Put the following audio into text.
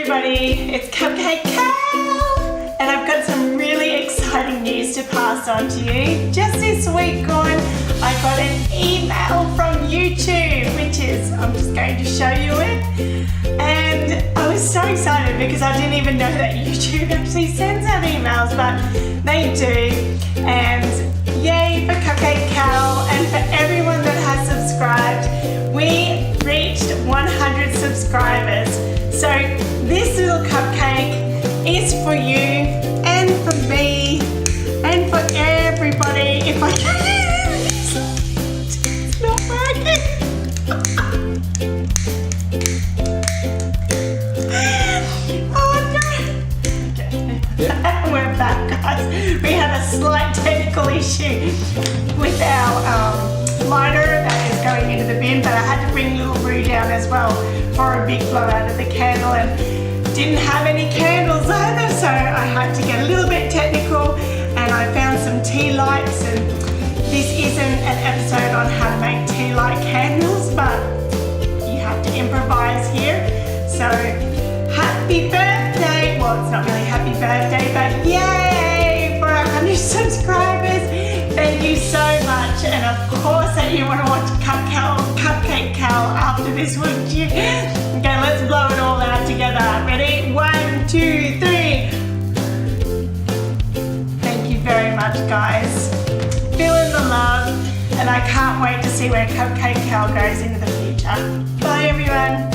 everybody, it's Cupcake Cal, and I've got some really exciting news to pass on to you. Just this week gone, I got an email from YouTube, which is, I'm just going to show you it. And I was so excited because I didn't even know that YouTube actually sends out emails, but they do. And yay for Cupcake Cal and for everyone that has subscribed. We reached 100 subscribers. So this little cupcake is for you and for me and for everybody. If I can, it's not working. Oh no. Okay. Yeah. We're back, guys. We had a slight technical issue with our lighter that is going into the bin, but I had to bring little Roo down as well for a big blowout of the candle, and didn't have any candles either, so I had to get a little bit technical, and I found some tea lights. And this isn't an episode on how to make tea light candles, but you have to improvise here. So happy birthday, well, it's not really happy birthday, but yay for 100 subscribers. Thank you so much, and of course that you want to watch Cupcake Cal after this, wouldn't you? Okay, let's blow it all out together. Ready? 1, 2, 3. Thank you very much, guys. Feeling the love, and I can't wait to see where Cupcake Cal goes into the future. Bye, everyone.